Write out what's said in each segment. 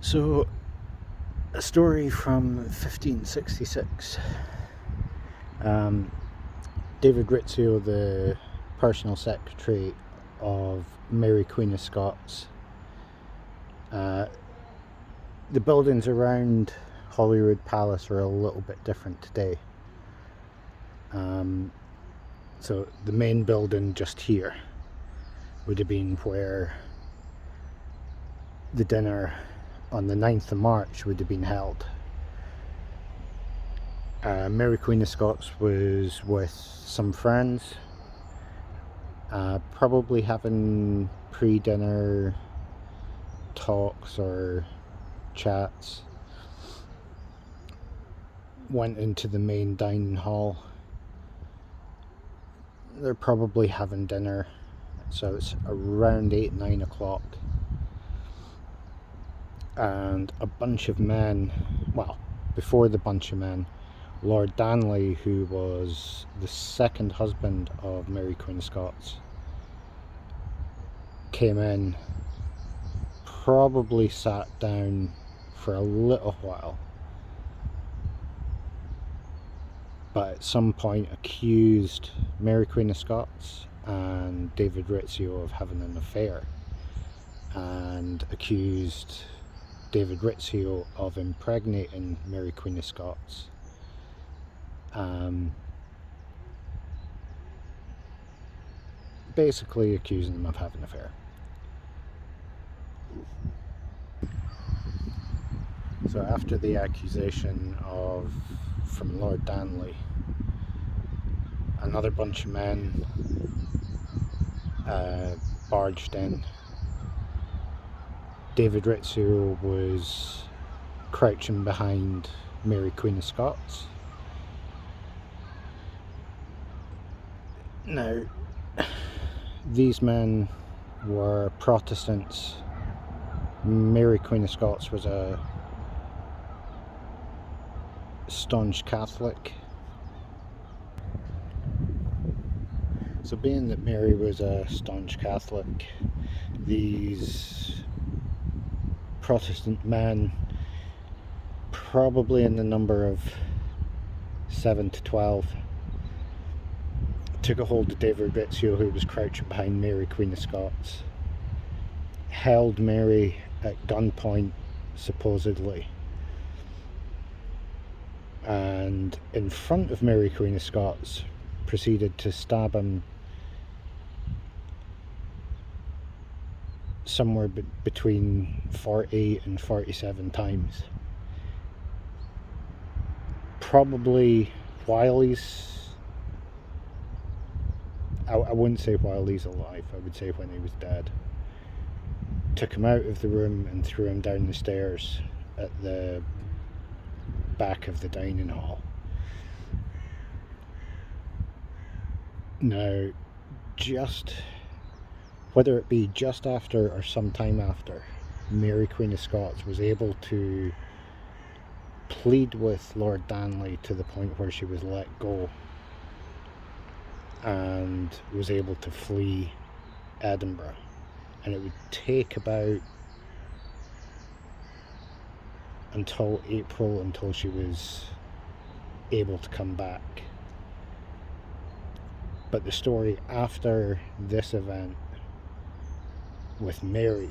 So, a story from 1566. David Rizzio, the personal secretary of Mary Queen of Scots. The buildings around Holyrood Palace are a little bit different today. So the main building just here would have been where the dinner on the 9th of March would have been held. Mary Queen of Scots was with some friends, probably having pre-dinner talks or chats. Went into the main dining hall. They're probably having dinner, so it's around 8-9 o'clock. And a bunch of men, well, before the bunch of men, Lord Darnley, who was the second husband of Mary Queen of Scots, came in, probably sat down for a little while, but at some point accused Mary Queen of Scots and David Rizzio of having an affair, and accused David Rizzio of impregnating Mary Queen of Scots. Basically accusing them of having an affair. So after the accusation from Lord Darnley, another bunch of men barged in. David Rizzio was crouching behind Mary Queen of Scots. Now, these men were Protestants. Mary Queen of Scots was a staunch Catholic. So being that Mary was a staunch Catholic, these Protestant men, probably in the number of 7 to 12, took a hold of David Rizzio, who was crouching behind Mary Queen of Scots, held Mary at gunpoint, supposedly, and in front of Mary Queen of Scots proceeded to stab him somewhere between 48 and 47 times. Probably while he's, I wouldn't say while he's alive, I would say when he was dead. Took him out of the room and threw him down the stairs at the back of the dining hall. Now, whether it be just after or some time after, Mary Queen of Scots was able to plead with Lord Darnley to the point where she was let go and was able to flee Edinburgh. And it would take about until April until she was able to come back. But the story after this event with Mary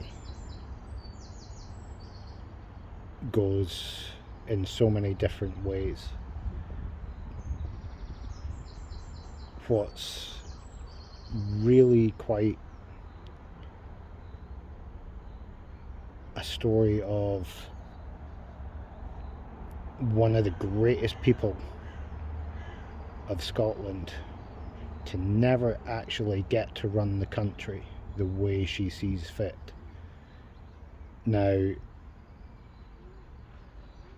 goes in so many different ways. What's really quite a story of one of the greatest people of Scotland to never actually get to run the country the way she sees fit. Now,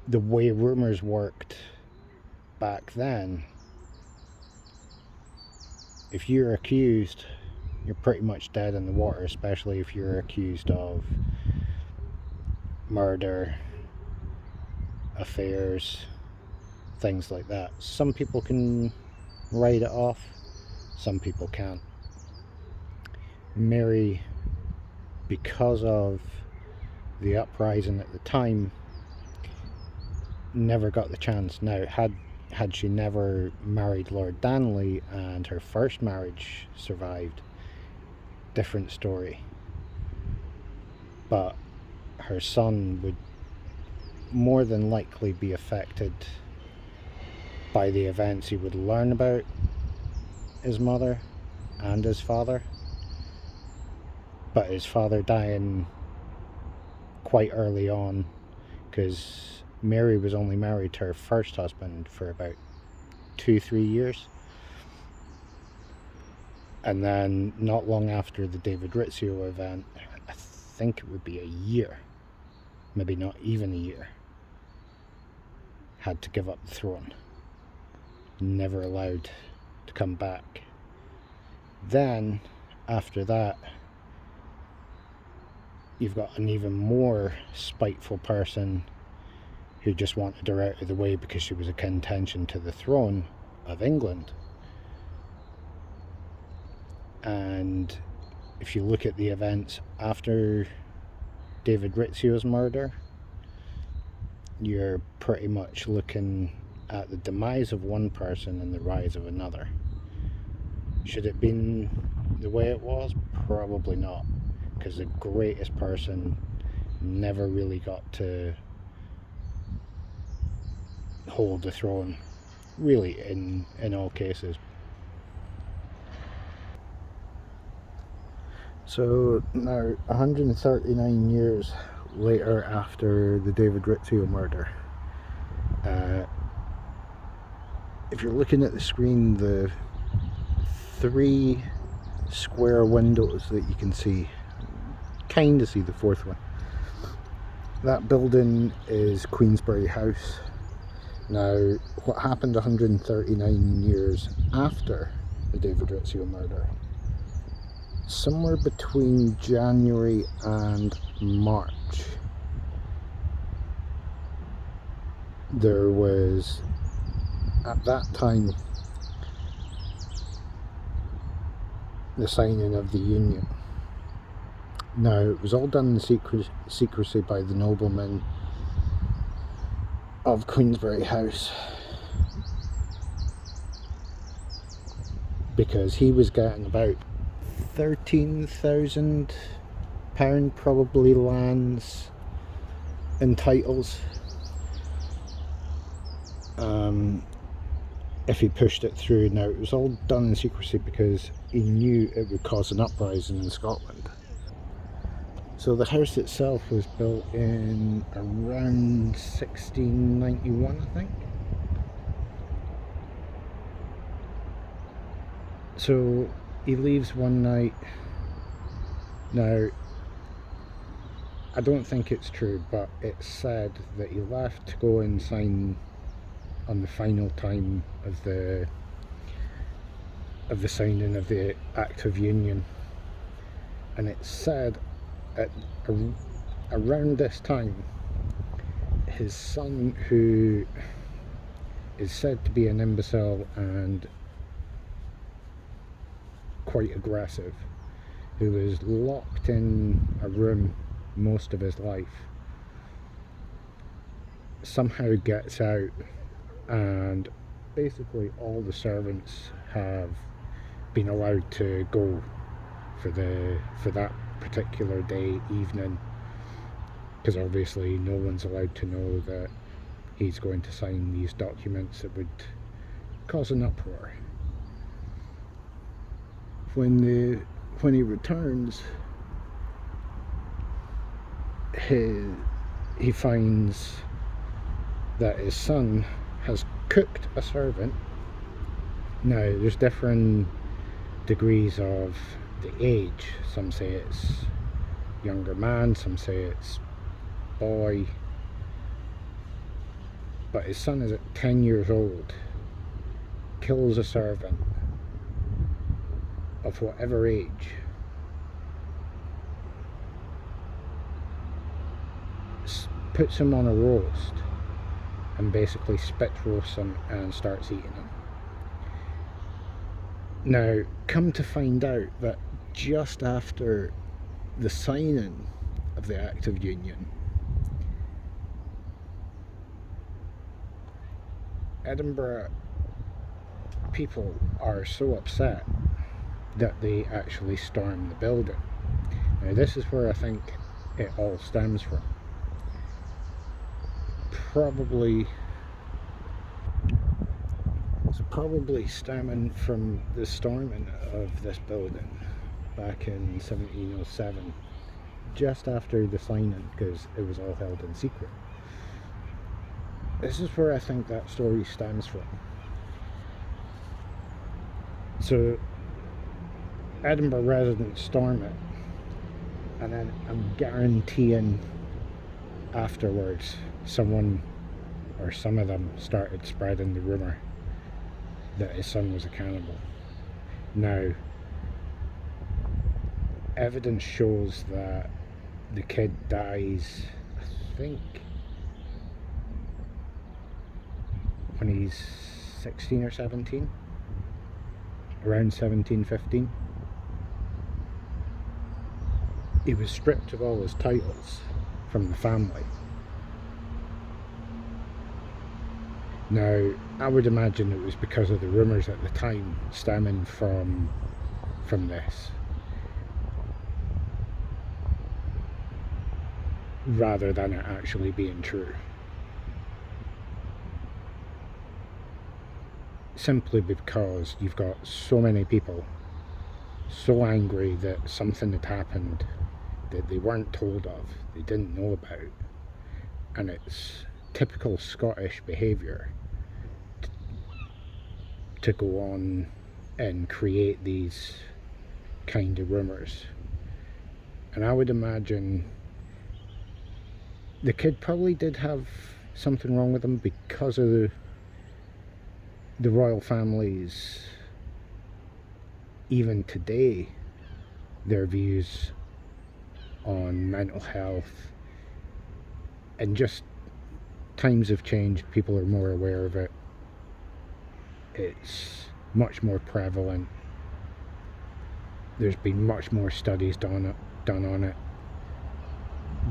the way rumours worked back then, if you're accused, you're pretty much dead in the water, especially if you're accused of murder, affairs, things like that. Some people can write it off, some people can't. Mary, because of the uprising at the time, never got the chance. Now, had she never married Lord Danley and her first marriage survived, different story. But her son would more than likely be affected by the events he would learn about his mother and his father. But his father dying quite early on, because Mary was only married to her first husband for about 2-3 years. And then not long after the David Rizzio event, I think it would be a year, maybe not even a year, had to give up the throne. Never allowed to come back. Then, after that, you've got an even more spiteful person who just wanted her out of the way because she was a contention to the throne of England. And if you look at the events after David Rizzio's murder, you're pretty much looking at the demise of one person and the rise of another. Should it have been the way it was? Probably not, because the greatest person never really got to hold the throne, really, in all cases. So now, 139 years later after the David Rizzio murder, if you're looking at the screen, the 3 square windows that you can see, kind of see the 4th one, that building is Queensberry House. Now, what happened 139 years after the David Rizzio murder, somewhere between January and March, there was, at that time, the signing of the Union. Now, it was all done in secrecy by the noblemen of Queensberry House, because he was getting about £13,000 probably lands and titles if he pushed it through. Now, it was all done in secrecy because he knew it would cause an uprising in Scotland. So the house itself was built in around 1691, I think. So he leaves one night. Now, I don't think it's true, but it's said that he left to go and sign on the final time of the signing of the Act of Union, and it's said at around this time, his son, who is said to be an imbecile and quite aggressive, who was locked in a room most of his life, somehow gets out, and basically all the servants have been allowed to go for that particular day, evening, because obviously no one's allowed to know that he's going to sign these documents that would cause an uproar. When he returns, he finds that his son has cooked a servant. Now, there's different degrees of the age. Some say it's younger man, some say it's boy. But his son is at 10 years old, kills a servant of whatever age, puts him on a roast, and basically spit roasts him and starts eating him. Now, come to find out that just after the signing of the Act of Union. Edinburgh people are so upset that they actually storm the building. Now this is where I think it all stems from. It's probably stemming from the storming of this building back in 1707, just after the signing, because it was all held in secret. This is where I think that story stems from. So Edinburgh residents storm it, and then I'm guaranteeing afterwards someone or some of them started spreading the rumour that his son was a cannibal. Now, evidence shows that the kid dies, I think, when he's 16 or 17, around 17, 15. He was stripped of all his titles from the family. Now, I would imagine it was because of the rumours at the time stemming from this, rather than it actually being true. Simply because you've got so many people so angry that something had happened that they weren't told of, they didn't know about, and it's typical Scottish behaviour to go on and create these kind of rumours. And I would imagine the kid probably did have something wrong with him because of the royal families. Even today, their views on mental health, and just times have changed, people are more aware of it, it's much more prevalent, there's been much more studies done on it,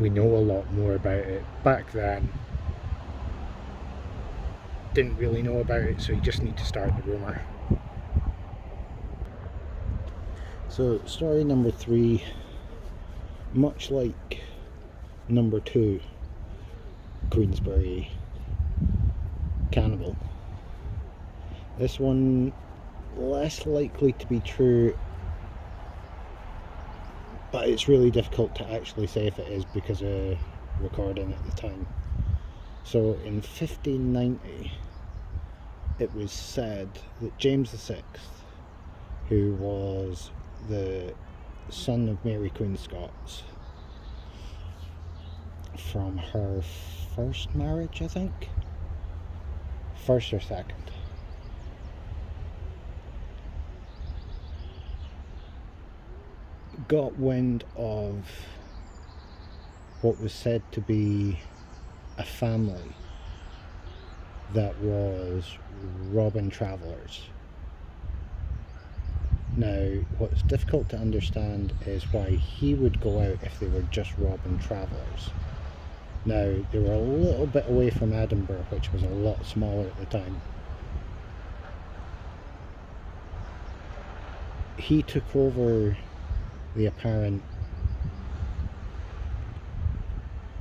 we know a lot more about it. Back then, didn't really know about it, so you just need to start the rumour. So story number 3, much like number 2, Queensberry cannibal, this one less likely to be true, but it's really difficult to actually say if it is because of recording at the time. So in 1590 it was said that James VI, who was the son of Mary Queen of Scots from her first marriage, I think, first or second, got wind of what was said to be a family that was robbing travellers. Now, what's difficult to understand is why he would go out if they were just robbing travellers. Now, they were a little bit away from Edinburgh, which was a lot smaller at the time. He took over the apparent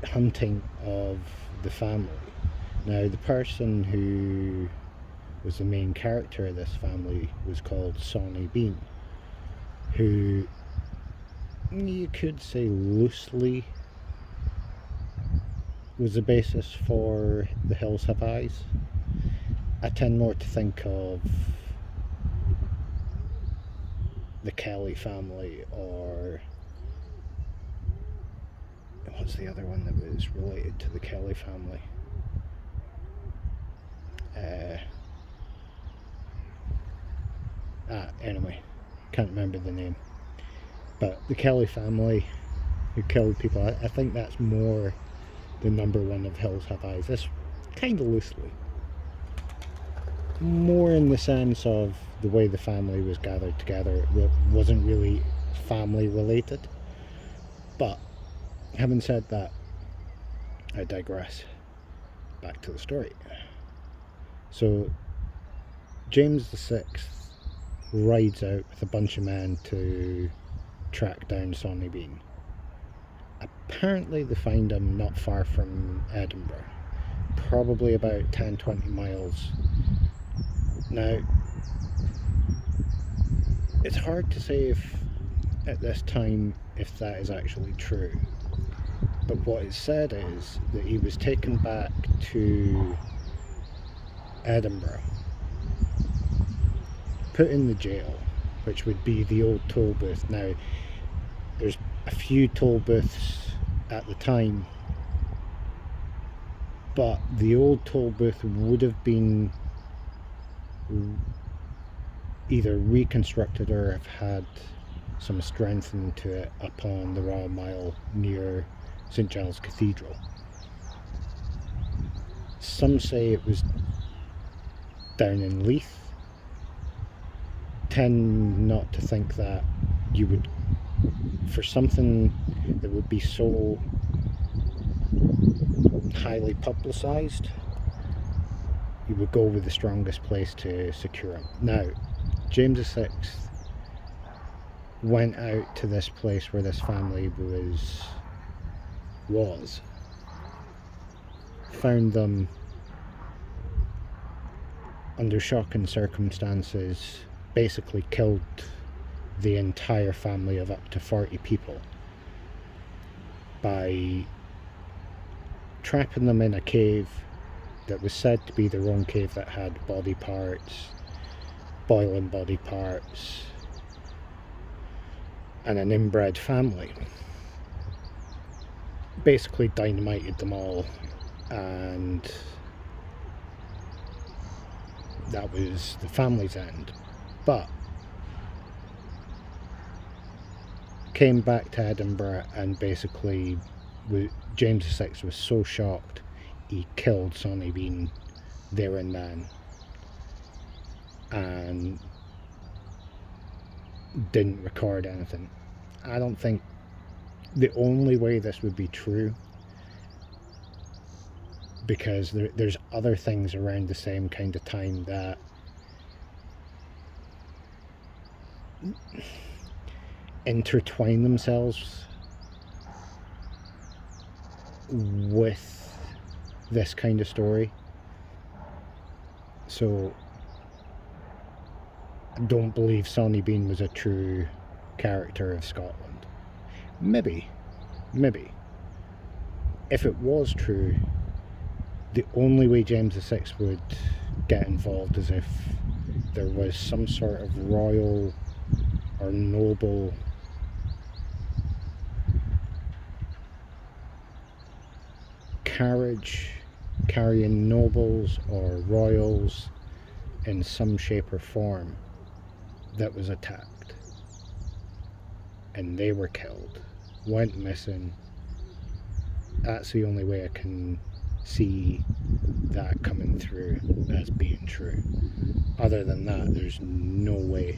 hunting of the family. Now, the person who was the main character of this family was called Sawney Bean, who you could say loosely was the basis for The Hills Have Eyes. I tend more to think of the Kelly family, or what's the other one that was related to the Kelly family? Anyway, can't remember the name. But the Kelly family who killed people, I think that's more the number one of Hills Have Eyes. This kind of loosely. More in the sense of the way the family was gathered together. It wasn't really family related. But Having said that, I digress. Back to the story. So James VI rides out with a bunch of men to track down Sonny Bean. Apparently they find him not far from Edinburgh, probably about 10-20 miles. Now, it's hard to say if at this time if that is actually true, but what is said is that he was taken back to Edinburgh, put in the jail, which would be the old toll booth. Now, there's a few toll booths at the time, but the old toll booth would have been either reconstructed or have had some strengthening to it up on the Royal Mile near St Giles Cathedral. Some say it was down in Leith. Tend not to think that you would, for something that would be so highly publicised, you would go with the strongest place to secure him. Now, James VI went out to this place where this family was, found them under shocking circumstances, basically killed the entire family of up to 40 people by trapping them in a cave that was said to be their own cave that had body parts, boiling body parts, and an inbred family. Basically dynamited them all, and that was the family's end. But came back to Edinburgh, and basically James VI was so shocked he killed Sonny Bean there and then, and didn't record anything. I don't think the only way this would be true, because there's other things around the same kind of time that intertwine themselves with this kind of story. So I don't believe Sonny Bean was a true character of Scotland. Maybe. If it was true, the only way James VI would get involved is if there was some sort of royal or noble carriage carrying nobles or royals in some shape or form that was attacked, and they were killed, went missing. That's the only way I can see that coming through as being true. Other than that, there's no way,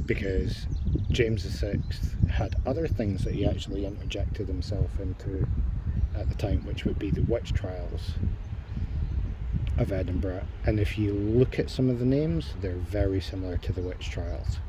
because James VI had other things that he actually interjected himself into at the time, which would be the witch trials of Edinburgh. And if you look at some of the names, they're very similar to the witch trials.